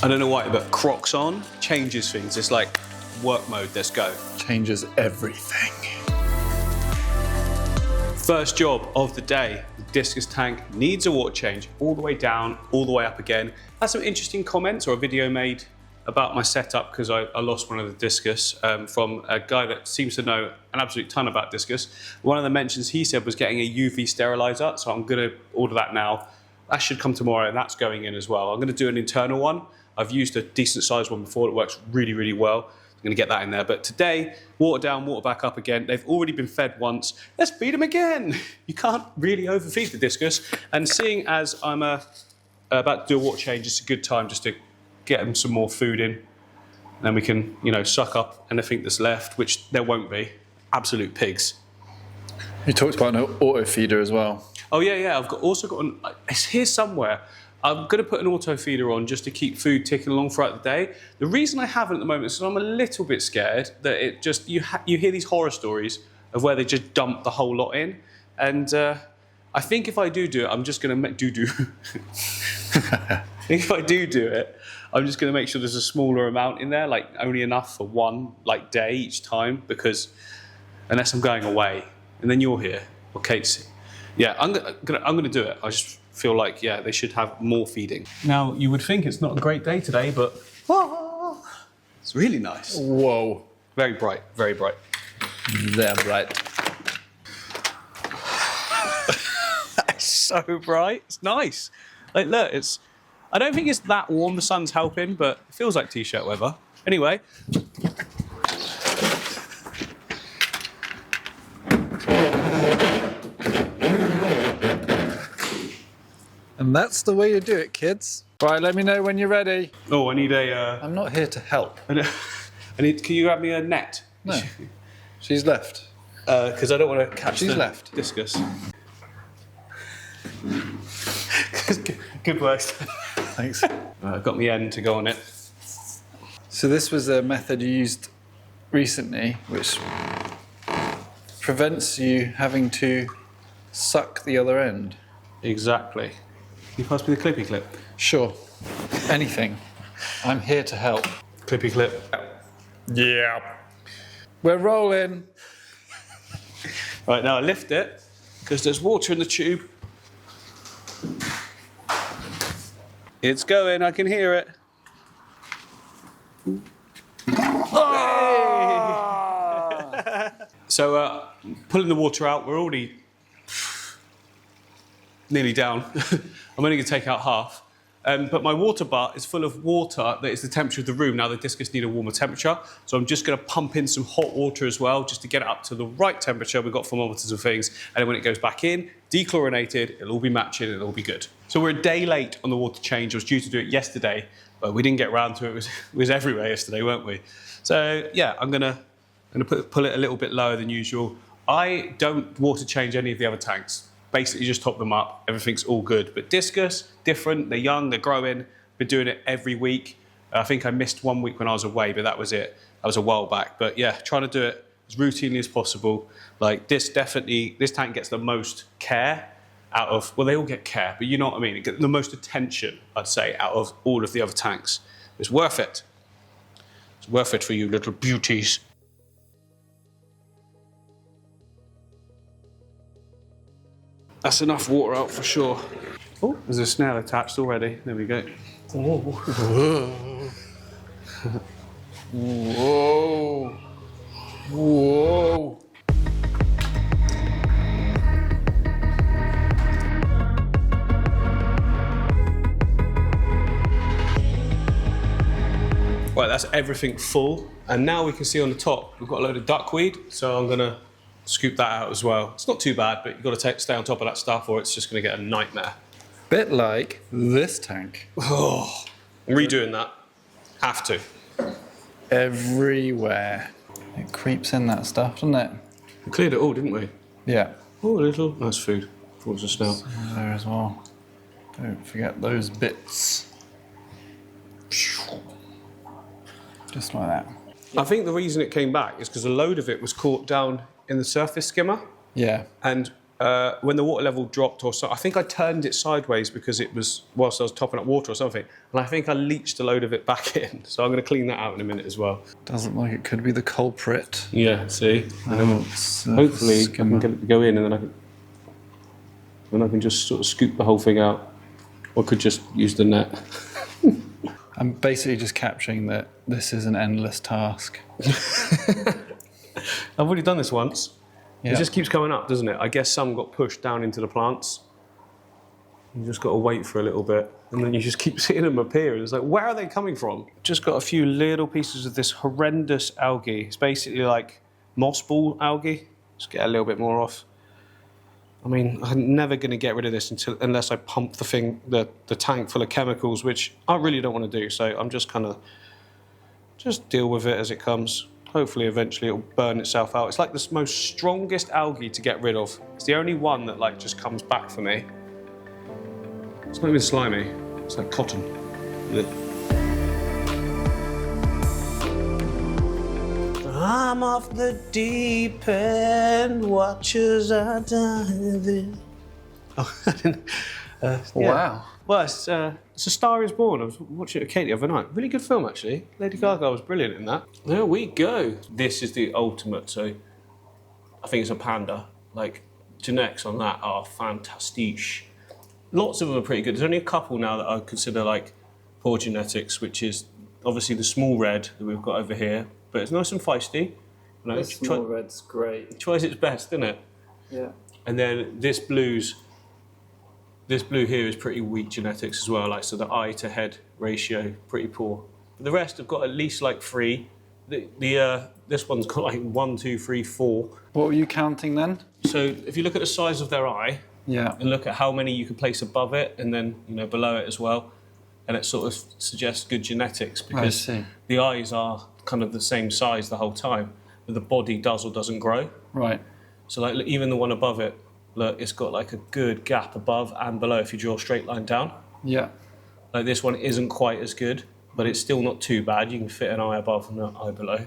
I don't know why, but Crocs on changes things. It's like work mode, let's go. Changes everything. First job of the day, the Discus tank needs a water change, all the way down, all the way up again. Had some interesting comments or a video made about my setup because I lost one of the Discus from a guy that seems to know an absolute ton about Discus. One of the mentions he said was getting a UV sterilizer, so I'm gonna order that now. That should come tomorrow and that's going in as well. I'm gonna do an internal one. I've used a decent sized one before, it works really, really well. I'm gonna get that in there. But today, water down, water back up again. They've already been fed once. Let's feed them again. You can't really overfeed the Discus. And seeing as I'm about to do a water change, it's a good time just to get them some more food in. Then we can, you know, suck up anything that's left, which there won't be. Absolute pigs. You talked about an auto feeder as well. Oh yeah, I've also got an, it's here somewhere. I'm going to put an auto feeder on just to keep food ticking along throughout the day. The reason I haven't at the moment is because I'm a little bit scared that it just, you hear these horror stories of where they just dump the whole lot in. And I think if I do it, I'm just going to make if I do it, I'm just going to make sure there's a smaller amount in there, like only enough for one day each time, because unless I'm going away, and then you're here, or Kate's. Yeah, I'm gonna do it. I just feel like, yeah, they should have more feeding. Now, you would think it's not a great day today, but it's really nice. Whoa. Very bright, very bright. They're bright. It's so bright. It's nice. Like, look, I don't think it's that warm. The sun's helping, but it feels like t-shirt weather. Anyway. And that's the way you do it, kids. Right, let me know when you're ready. Oh, I need a... I'm not here to help. Can you grab me a net? No. She's left. Because I don't want to catch She's left. Discus. Good work. Thanks. I've got my end to go on it. So this was a method you used recently, which prevents you having to suck the other end. Exactly. Can you pass me the clippy clip? Sure. Anything. I'm here to help. Clippy clip. Yeah. We're rolling. Right, now I lift it, because there's water in the tube. It's going, I can hear it. Oh! So, pulling the water out, we're already nearly down. I'm only going to take out half. But my water butt is full of water that is the temperature of the room. Now the Discus need a warmer temperature, so I'm just going to pump in some hot water as well, just to get it up to the right temperature. We've got thermometers and things, and then when it goes back in, dechlorinated, it'll all be matching and it'll all be good. So we're a day late on the water change. I was due to do it yesterday, but we didn't get around to it. It was everywhere yesterday, weren't we? So yeah, I'm gonna pull it a little bit lower than usual. I don't water change any of the other tanks. Basically just top them up, everything's all good. But Discus, different, they're young, they're growing, been doing it every week. I think I missed 1 week when I was away, but that was it. That was a while back. But yeah, trying to do it as routinely as possible. Like this tank gets the most care out of, well, they all get care, but you know what I mean? It gets the most attention, I'd say, out of all of the other tanks. It's worth it. It's worth it for you little beauties. That's enough water out for sure. Oh, there's a snail attached already. There we go. Whoa. Whoa. Whoa. Right, that's everything full. And now we can see on the top, we've got a load of duckweed. So I'm gonna scoop that out as well. It's not too bad, but you've got to stay on top of that stuff or it's just going to get a nightmare. Bit like this tank. Oh, I'm redoing that. Have to. Everywhere. It creeps in that stuff, doesn't it? We cleared it all, didn't we? Yeah. Oh, a little. Nice food. Thought it was a snail. There as well. Don't forget those bits. Just like that. I think the reason it came back is because a load of it was caught down in the surface skimmer. Yeah. And when the water level dropped or so, I think I turned it sideways because it was whilst I was topping up water or something, and I think I leached a load of it back in. So I'm going to clean that out in a minute as well. Doesn't look like it could be the culprit. Yeah, see. And then hopefully I can get it to go in, and then I can just sort of scoop the whole thing out, or could just use the net. I'm basically just capturing that this is an endless task. I've already done this once. Yeah. It just keeps coming up, doesn't it? I guess some got pushed down into the plants. You just got to wait for a little bit, and then you just keep seeing them appear. And it's like, where are they coming from? Just got a few little pieces of this horrendous algae. It's basically like moss ball algae. Just get a little bit more off. I mean, I'm never going to get rid of this unless I pump the tank full of chemicals, which I really don't want to do. So I'm just kind of just deal with it as it comes. Hopefully, eventually, it'll burn itself out. It's like the most strongest algae to get rid of. It's the only one that like just comes back for me. It's not even slimy. It's like cotton. I'm off the deep end, watch as I dive in. Oh, I didn't. Yeah. Wow. Well, it's A Star Is Born. I was watching it with Kate the other night. Really good film, actually. Lady Gaga was brilliant in that. There we go. This is the ultimate. So, I think it's a panda. Like, genetics on that are fantastic. Lots of them are pretty good. There's only a couple now that I consider like poor genetics, which is obviously the small red that we've got over here. But it's nice and feisty. You know, The small red's great. it tries its best, doesn't it? Yeah. And then this blue here is pretty weak genetics as well. Like, so the eye to head ratio, pretty poor. The rest have got at least like 3. This one's got like 1, 2, 3, 4. What were you counting then? So if you look at the size of their eye, Yeah. and look at how many you can place above it and then, you know, below it as well, and it sort of suggests good genetics because see. the eyes are kind of the same size the whole time, but the body does or doesn't grow. Right. So like look, even the one above it, look, it's got like a good gap above and below if you draw a straight line down. Yeah. Like this one isn't quite as good, but it's still not too bad. You can fit an eye above and an eye below.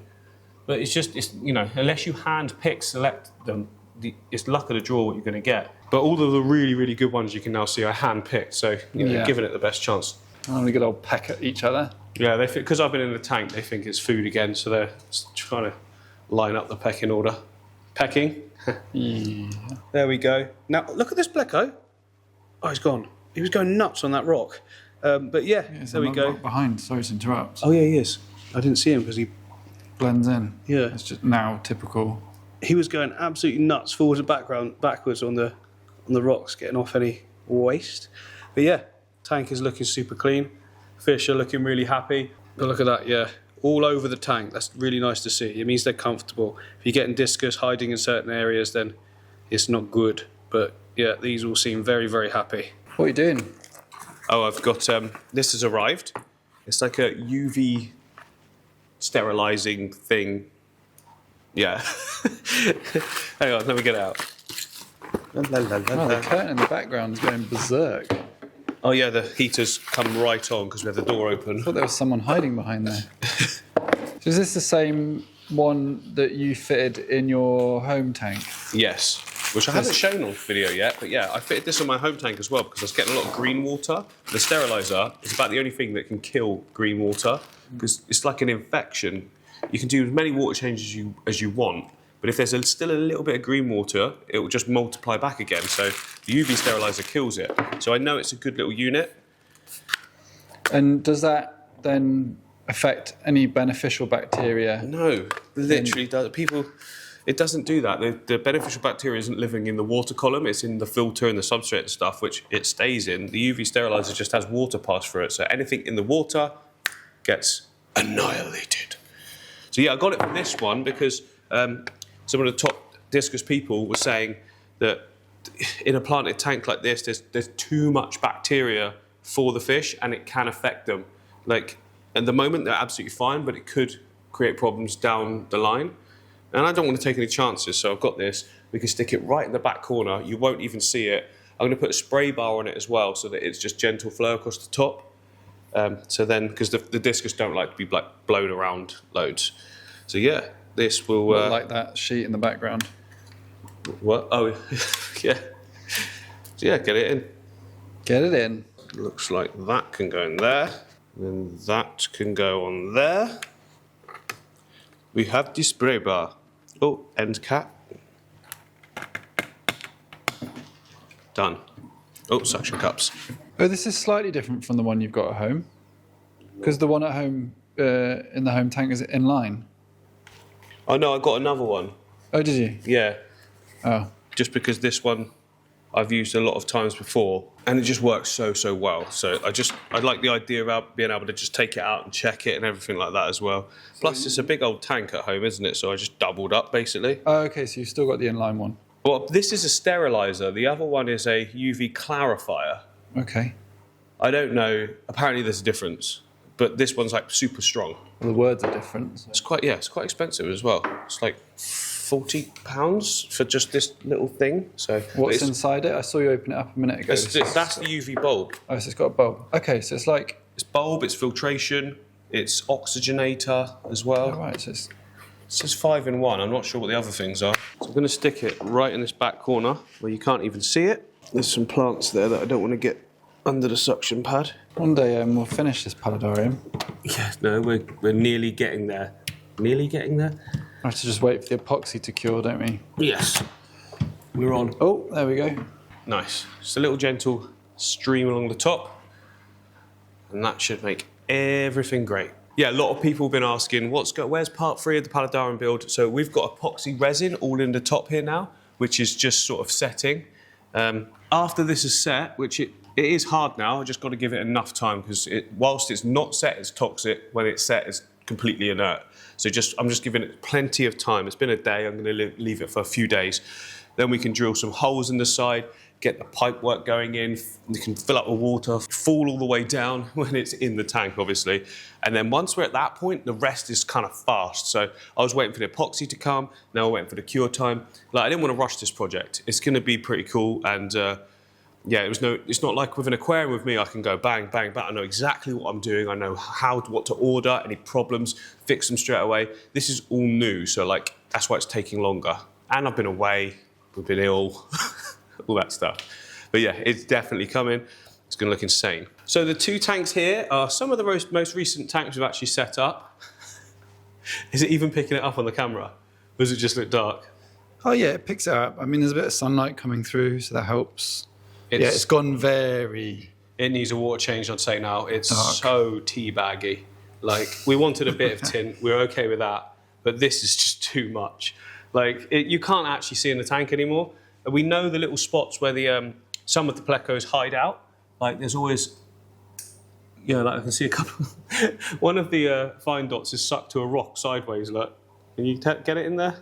But it's you know, unless you hand pick select them, it's luck of the draw what you're going to get. But all of the really, really good ones you can now see are hand picked, so you know, giving it the best chance. I'm gonna get all peck at each other. Yeah, because I've been in the tank, they think it's food again, so they're trying to line up the pecking order. Pecking. Yeah. There we go. Now look at this pleco. Oh, he's gone. He was going nuts on that rock. But yeah, there we go. Behind. Sorry to interrupt. Oh yeah, he is. I didn't see him because he Blends in. Yeah. It's just now typical. he was going absolutely nuts forwards and backwards on the rocks, getting off any waste. But yeah, tank is looking super clean. Fish are looking really happy. But look at that, yeah. All over the tank. That's really nice to see. It means they're comfortable. If you're getting discus hiding in certain areas, then it's not good. But yeah, these all seem very, very happy. What are you doing? Oh, I've got, this has arrived. It's like a UV sterilizing thing. Yeah. Hang on, let me get it out. Oh, the curtain in the background is going berserk. Oh yeah, the heater's come right on because we had the door open. I thought there was someone hiding behind there. So is this the same one that you fitted in your home tank? Yes, which I haven't shown on video yet, but yeah, I fitted this on my home tank as well because I was getting a lot of green water. The sterilizer is about the only thing that can kill green water because it's like an infection. You can do as many water changes as you want, but if there's still a little bit of green water, it will just multiply back again. So the UV sterilizer kills it. So I know it's a good little unit. And does that then affect any beneficial bacteria? No, literally does. It doesn't do that. The beneficial bacteria isn't living in the water column, it's in the filter and the substrate and stuff, which it stays in. The UV sterilizer just has water pass through it, so anything in the water gets annihilated. So yeah, I got it for this one because some of the top Discus people were saying that in a planted tank like this, there's too much bacteria for the fish and it can affect them. Like, at the moment, they're absolutely fine, but it could create problems down the line. And I don't want to take any chances, so I've got this. We can stick it right in the back corner. You won't even see it. I'm going to put a spray bar on it as well so that it's just gentle flow across the top. So then, because the Discus don't like to be blown around loads. So yeah, this will... Like that sheet in the background. What? Oh, yeah. So yeah, get it in. Get it in. Looks like that can go in there. And then that can go on there. We have the spray bar. Oh, end cap. Done. Oh, suction cups. Oh, this is slightly different from the one you've got at home. Because the one at home, in the home tank, is in line. Oh no, I got another one. Oh, did you? Yeah. Oh. Just because this one I've used a lot of times before and it just works so well. So I like the idea about being able to just take it out and check it and everything like that as well. Plus it's a big old tank at home, isn't it? So I just doubled up basically. Oh, okay, so you've still got the inline one. Well, this is a sterilizer. The other one is a UV clarifier. Okay. I don't know. Apparently there's a difference, but this one's like super strong. Well, the words are different. So. It's quite expensive as well. It's like £40 for just this little thing. So what's inside it? I saw you open it up a minute ago. That's the UV bulb. Oh, so it's got a bulb. Okay, so it's like... It's bulb, it's filtration, it's oxygenator as well. Oh, right, so it's... It says 5 in 1. I'm not sure what the other things are. So I'm going to stick it right in this back corner where you can't even see it. There's some plants there that I don't want to get under the suction pad. One day we'll finish this paludarium. Yeah, no, we're nearly getting there. Nearly getting there? I have to just wait for the epoxy to cure, don't we? Yes. We're on. Oh, there we go. Nice. Just a little gentle stream along the top. And that should make everything great. Yeah, a lot of people have been asking, where's part 3 of the paludarium build? So we've got epoxy resin all in the top here now, which is just sort of setting. After this is set, which it is hard now, I just got to give it enough time because whilst it's not set, it's toxic. When it's set, it's completely inert. So I'm just giving it plenty of time. It's been a day. I'm going to leave it for a few days. Then we can drill some holes in the side, get the pipe work going in. You can fill up with water, fall all the way down when it's in the tank, obviously. And then once we're at that point, the rest is kind of fast. So I was waiting for the epoxy to come. Now I'm waiting for the cure time. Like, I didn't want to rush this project. It's going to be pretty cool. And yeah, it's not like with an aquarium with me, I can go bang, bang, bang. I know exactly what I'm doing. I know what to order, any problems, fix them straight away. This is all new. So like, that's why it's taking longer. And I've been away, we've been ill, all that stuff. But yeah, it's definitely coming. It's going to look insane. So the 2 tanks here are some of the most recent tanks we've actually set up. Is it even picking it up on the camera? Or does it just look dark? Oh yeah, it picks it up. I mean, there's a bit of sunlight coming through, so that helps. It's gone very... It needs a water change, I'd say now. It's dark. So teabaggy. Like, we wanted a bit of tint. We're okay with that. But this is just too much. Like, you can't actually see in the tank anymore. We know the little spots where some of the PLECO'S hide out. Like, there's always... Yeah, like I can see a couple. One of the fine dots is stuck to a rock sideways, look. Can you get it in there?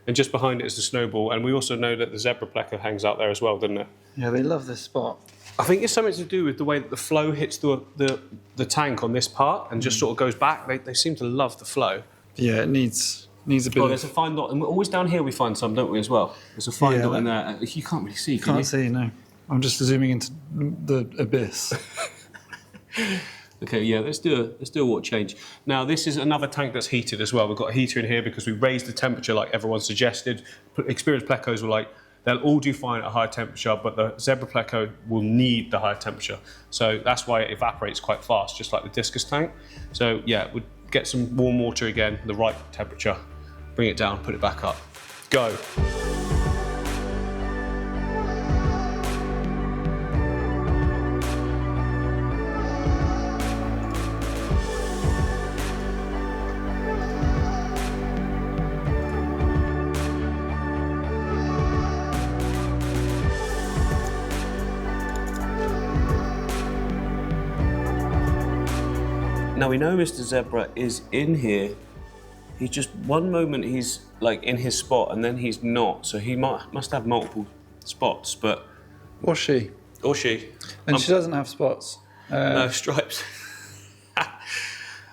And just behind it is the snowball. And we also know that the zebra pleco hangs out there as well, doesn't it? Yeah, they love this spot. I think it's something to do with the way that the flow hits the tank on this part and just sort of goes back. They seem to love the flow. Yeah, it needs a bit of... There's a fine dot. And always down here we find some, don't we, as well? There's a fine dot in there. You can't really see, can you? Can't see, no. I'm just zooming into the abyss. Okay, yeah, let's do a water change. Now, this is another tank that's heated as well. We've got a heater in here because we raised the temperature like everyone suggested. Experienced plecos were like, they'll all do fine at a higher temperature, but the zebra pleco will need the higher temperature. So that's why it evaporates quite fast, just like the Discus tank. So yeah, we'd get some warm water again, the right temperature, bring it down, put it back up. Go. Now we know Mr. Zebra is in here. He's just one moment he's like in his spot and then he's not. So he must have multiple spots, but... Or she. Or she. And she doesn't have spots. No, stripes.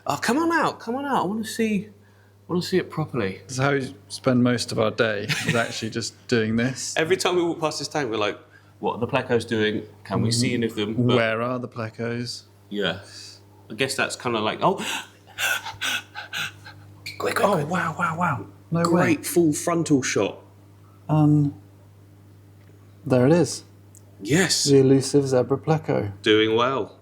Oh, come on out. I want to see it properly. This is how we spend most of our day, is actually just doing this. Every time we walk past this tank, we're like, what are the plecos doing? Can we see any of them? But where are the plecos? yeah. I guess that's kind of like, oh. Quick. Oh, wow. No way. Great full frontal shot. Unbelievable. There it is. Yes. The elusive zebra pleco Doing well.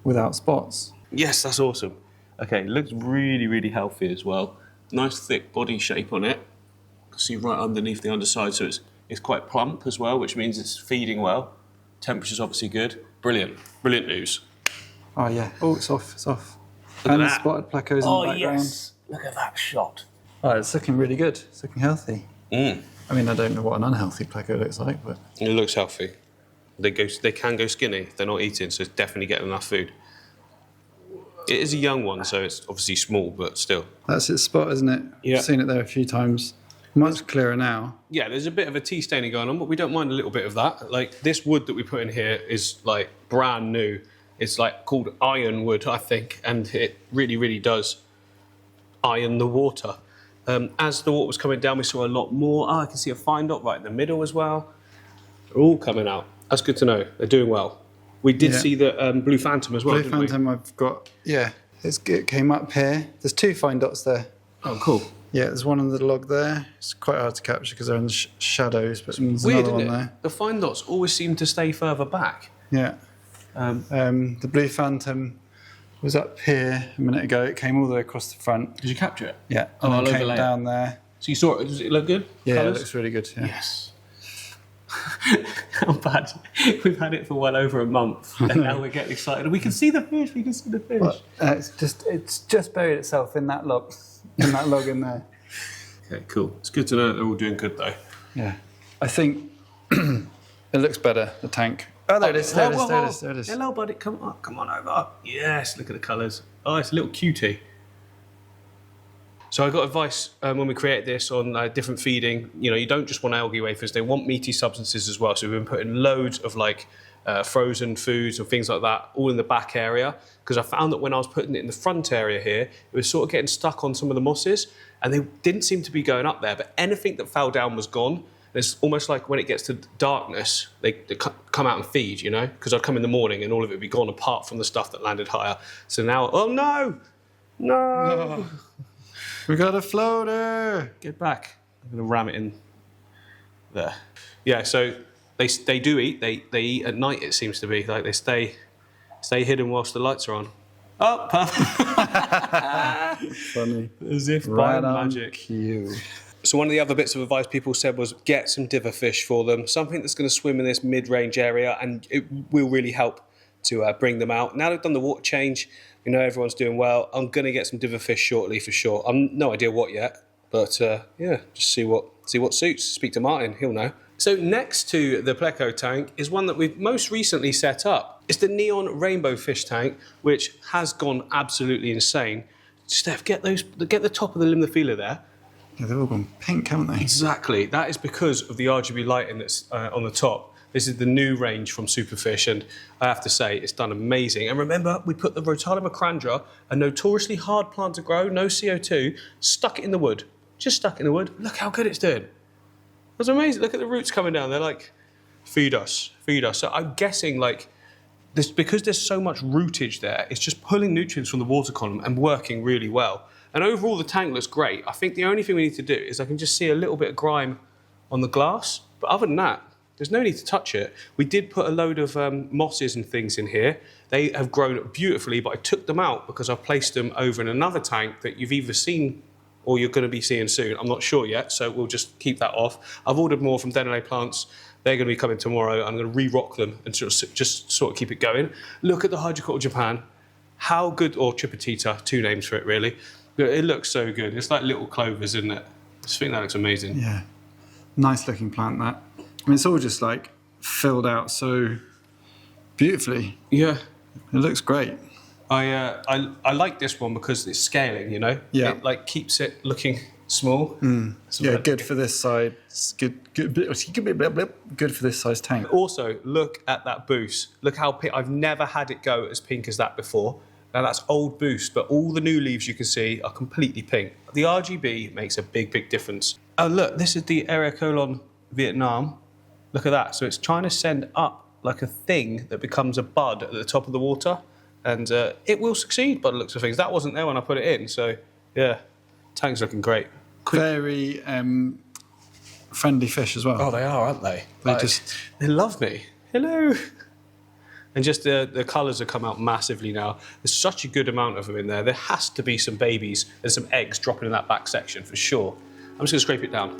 without spots. Yes, that's awesome. Okay, looks really, really healthy as well. Nice thick body shape on it. You can see right underneath the underside, so it's quite plump as well, which means it's feeding well. Temperature's obviously good. Brilliant. Brilliant news. Oh yeah. Oh, it's off. It's off. Look And at the that. spotted plecos in the background. Yes. Look at that shot. Oh, it's looking really good. It's looking healthy. Mm. I mean, I don't know what an unhealthy pleco looks like, but It looks healthy. They can go skinny if they're not eating, so it's definitely getting enough food. It is a young one, so it's obviously small, but still. that's its spot, isn't it? Yeah. I've seen it there a few times. Much clearer now. Yeah, there's a bit of a tea staining going on, but we don't mind a little bit of that. Like, this wood that we put in here is, like, brand new. It's, like, called ironwood, I think, and it really, really does iron the water. As the water was coming down, we saw a lot more. Oh, I can see a fine dot right in the middle as well. They're all coming out. That's good to know. They're doing well. We did see the Blue Phantom as well, Blue didn't we? Phantom I've got, yeah. It came up here. There's 2 fine dots there. Oh, cool. Yeah, there's one on the log there. It's quite hard to capture because they're in the shadows, but there's Weird, another isn't one it? there. The fine dots always seem to stay further back. Yeah. The Blue Phantom was up here a minute ago. It came all the way across the front. Did you capture it? Yeah. Oh, And I'll then came overlay it. down there. So you saw it. Does it look good? Yeah, Colours? it looks really good. Yeah. Yes. How bad. We've had it for well over a month, and now we're getting excited. We can see the fish. We can see the fish. But, it's just buried itself in that log, in there. Okay, cool. It's good to know that they're all doing good, though. Yeah. I think it looks better, the tank. Oh, there it is. There it is. Hello, buddy. Come on over. Yes, look at the colours. Oh, it's a little cutie. So I got advice when we created this on different feeding. You know, you don't just want algae wafers; they want meaty substances as well. So we've been putting loads of like frozen foods and things like that all in the back area, because I found that when I was putting it in the front area here, it was sort of getting stuck on some of the mosses, and they didn't seem to be going up there. But anything that fell down was gone. It's almost like when it gets to darkness, they come out and feed, you know, because I'd come in the morning and all of it would be gone apart from the stuff that landed higher. So now, oh no, no. We got a floater. Get back. I'm going to ram it in there. Yeah, so they do eat. They eat at night, it seems to be. Like they stay hidden whilst the lights are on. Oh, perfect. Funny. As if Right by on magic. cue. So one of the other bits of advice people said was get some diver fish for them, something that's going to swim in this mid-range area, and it will really help to bring them out. Now they've done the water change, we know everyone's doing well. I'm going to get some diver fish shortly for sure. I'm no idea what yet, but yeah, just see what suits. Speak to Martin, he'll know. So next to the Pleco tank is one that we've most recently set up. It's the neon rainbow fish tank, which has gone absolutely insane. Steph, get the top of the limnophilia there. Yeah, they've all gone pink, haven't they? Exactly. That is because of the RGB lighting that's on the top. This is the new range from Superfish, and I have to say, it's done amazing. And remember, we put the Rotala macrandra, a notoriously hard plant to grow, no CO2, stuck it in the wood. Just stuck it in the wood. Look how good it's doing. That's amazing. Look at the roots coming down. They're like, feed us, feed us. So I'm guessing, like, this, because there's so much rootage there, it's just pulling nutrients from the water column and working really well. And overall, the tank looks great. I think the only thing we need to do is I can just see a little bit of grime on the glass. But other than that, there's no need to touch it. We did put a load of mosses and things in here. They have grown beautifully, but I took them out because I placed them over in another tank that you've either seen or you're going to be seeing soon. I'm not sure yet, so we'll just keep that off. I've ordered more from Denale Plants. They're going to be coming tomorrow. I'm going to re-rock them and just sort of keep it going. Look at the Hydroculture Japan. How good, or Tripetita, 2 names for it really. But it looks so good. It's like little clovers, isn't it? I just think that looks amazing. Yeah. Nice looking plant, that. I mean, it's all just like filled out so beautifully. Yeah. It looks great. I like this one because it's scaling, you know? Yeah. It like keeps it looking small. Yeah, good for this side. Good for this size tank. Also, look at that boost. Look how pink. I've never had it go as pink as that before. Now that's old boost, but all the new leaves you can see are completely pink. The RGB makes a big, big difference. Oh look, this is the Areocolon Vietnam. Look at that. So it's trying to send up like a thing that becomes a bud at the top of the water. And it will succeed by the looks of things. That wasn't there when I put it in. So yeah, tank's looking great. Very, friendly fish as well. Oh, they are, aren't they? They love me. Hello. And just the colours have come out massively now. There's such a good amount of them in there. There has to be some babies and some eggs dropping in that back section for sure. I'm just going to scrape it down.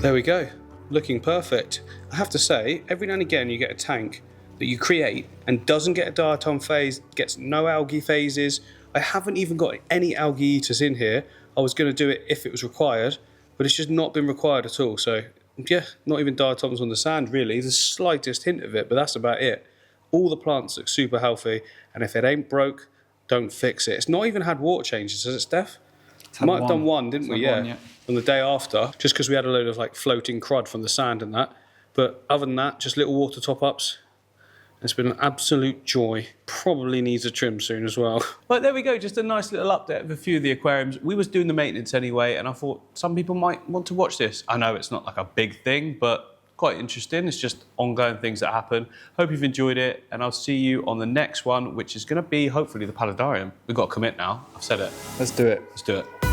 There we go. Looking perfect. I have to say, every now and again you get a tank that you create and doesn't get a diatom phase, gets no algae phases. I haven't even got any algae eaters in here. I was going to do it if it was required, but it's just not been required at all. So yeah, not even diatoms on the sand really. The slightest hint of it, but that's about it. All the plants look super healthy, and if it ain't broke, don't fix it. It's not even had water changes, has it, Steph? Might have done one, didn't we? Yeah. On the day after, just because we had a load of like floating crud from the sand and that. But other than that, just little water top-ups. It's been an absolute joy. Probably needs a trim soon as well. But there we go, just a nice little update of a few of the aquariums. We was doing the maintenance anyway, and I thought some people might want to watch this. I know it's not like a big thing, but quite interesting. It's just ongoing things that happen. Hope you've enjoyed it, and I'll see you on the next one, which is going to be hopefully the Paludarium. We've got to commit now. I've said it. Let's do it. Let's do it.